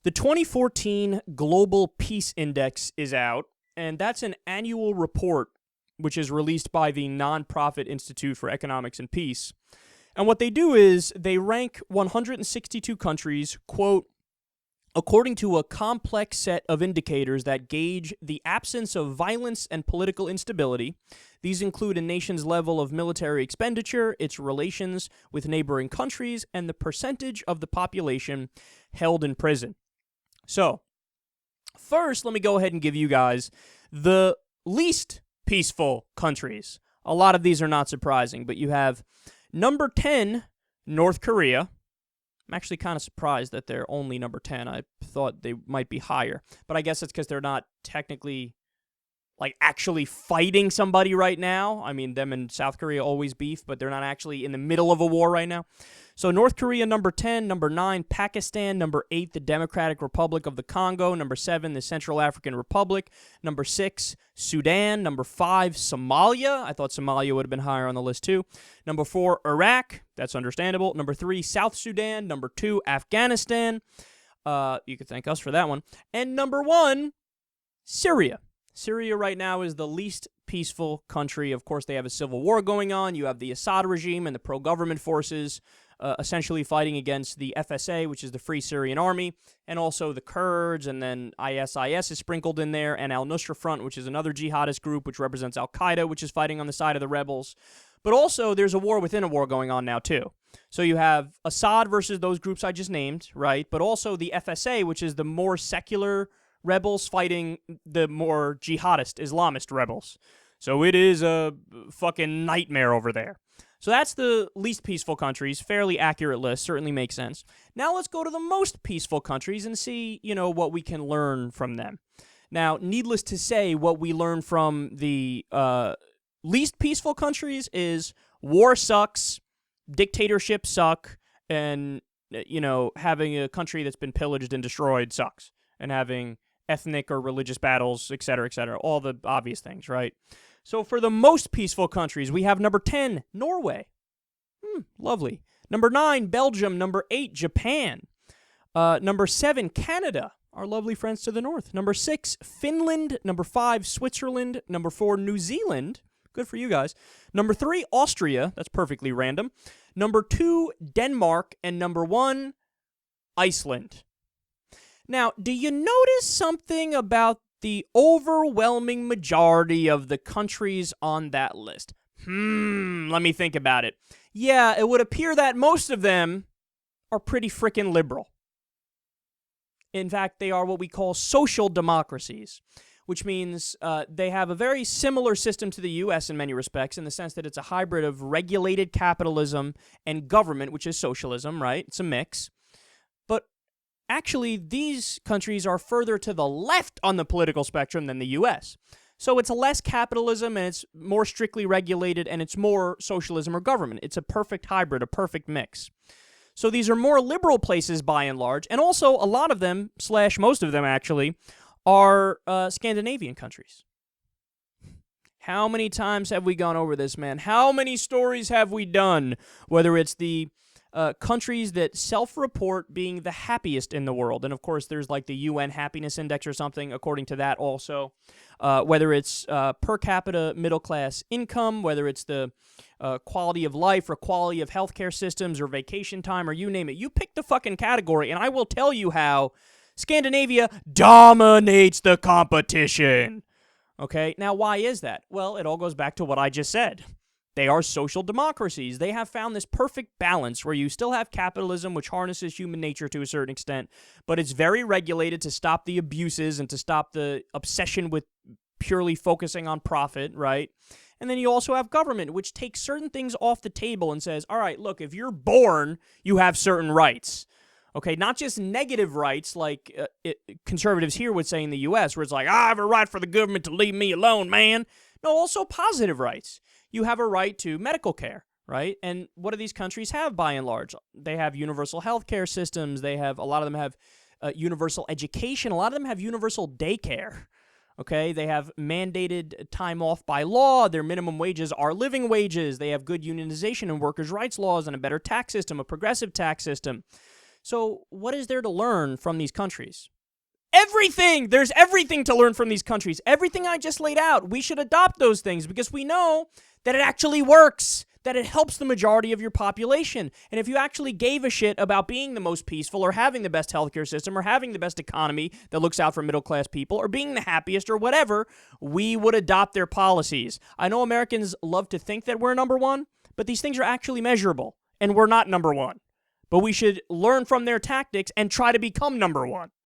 The 2014 Global Peace Index is out, and that's an annual report which is released by the nonprofit Institute for Economics and Peace. And what they do is they rank 162 countries, quote, according to a complex set of indicators that gauge the absence of violence and political instability. These include a nation's level of military expenditure, its relations with neighboring countries, and the percentage of the population held in prison. So, first, let me go ahead and give you guys the least peaceful countries. A lot of these are not surprising, but you have number 10, North Korea. I'm actually kind of surprised that they're only number 10. I thought they might be higher, but I guess it's because they're not technically, actually fighting somebody right now. I mean, them and South Korea always beef, but they're not actually in the middle of a war right now. So North Korea, number 10. Number 9, Pakistan. Number 8, the Democratic Republic of the Congo. Number 7, the Central African Republic. Number 6, Sudan. Number 5, Somalia. I thought Somalia would have been higher on the list too. Number 4, Iraq. That's understandable. Number 3, South Sudan. Number 2, Afghanistan. You could thank us for that one. And number 1, Syria. Syria right now is the least peaceful country. Of course, they have a civil war going on. You have the Assad regime and the pro-government forces essentially fighting against the FSA, which is the Free Syrian Army, and also the Kurds, and then ISIS is sprinkled in there, and Al-Nusra Front, which is another jihadist group, which represents Al-Qaeda, which is fighting on the side of the rebels. But also, there's a war within a war going on now, too. So you have Assad versus those groups I just named, right? But also the FSA, which is the more secular rebels fighting the more jihadist Islamist rebels. So it is a fucking nightmare over there. So that's the least peaceful countries. Fairly accurate list. Certainly makes sense. Now let's go to the most peaceful countries and see, what we can learn from them. Now, needless to say, what we learn from the least peaceful countries is war sucks, dictatorships suck, and, having a country that's been pillaged and destroyed sucks. And having ethnic or religious battles, etc., all the obvious things, right? So for the most peaceful countries, we have number 10, Norway. Lovely. Number 9, Belgium. Number 8, Japan. Number 7, Canada, our lovely friends to the north. Number 6, Finland. Number 5, Switzerland. Number 4, New Zealand. Good for you guys. Number 3, Austria. That's perfectly random. Number 2, Denmark. And number 1, Iceland. Now, do you notice something about the overwhelming majority of the countries on that list? Let me think about it. Yeah, it would appear that most of them are pretty frickin' liberal. In fact, they are what we call social democracies, which means they have a very similar system to the U.S. in many respects, in the sense that it's a hybrid of regulated capitalism and government, which is socialism, right? It's a mix. But actually, these countries are further to the left on the political spectrum than the U.S. So it's less capitalism, and it's more strictly regulated, and it's more socialism or government. It's a perfect hybrid, a perfect mix. So these are more liberal places by and large, and also a lot of them, / most of them actually, are Scandinavian countries. How many times have we gone over this, man? How many stories have we done? Whether it's the countries that self-report being the happiest in the world. And of course, there's like the UN Happiness Index or something, according to that also. Whether it's per capita middle-class income, whether it's the quality of life or quality of healthcare systems or vacation time or you name it. You pick the fucking category, and I will tell you how Scandinavia dominates the competition. Okay, now why is that? Well, it all goes back to what I just said. They are social democracies. They have found this perfect balance where you still have capitalism, which harnesses human nature to a certain extent, but it's very regulated to stop the abuses and to stop the obsession with purely focusing on profit, right? And then you also have government, which takes certain things off the table and says, all right, look, if you're born, you have certain rights. Okay, not just negative rights like conservatives here would say in the U.S., where it's like, I have a right for the government to leave me alone, man. No, also positive rights. You have a right to medical care, right? And what do these countries have by and large? They have universal health care systems. They have, a lot of them have universal education. A lot of them have universal daycare, okay? They have mandated time off by law. Their minimum wages are living wages. They have good unionization and workers' rights laws and a better tax system, a progressive tax system. So what is there to learn from these countries? Everything! There's everything to learn from these countries. Everything I just laid out. We should adopt those things because we know that it actually works, that it helps the majority of your population. And if you actually gave a shit about being the most peaceful or having the best healthcare system or having the best economy that looks out for middle-class people or being the happiest or whatever, we would adopt their policies. I know Americans love to think that we're number one, but these things are actually measurable, and we're not number one. But we should learn from their tactics and try to become number one.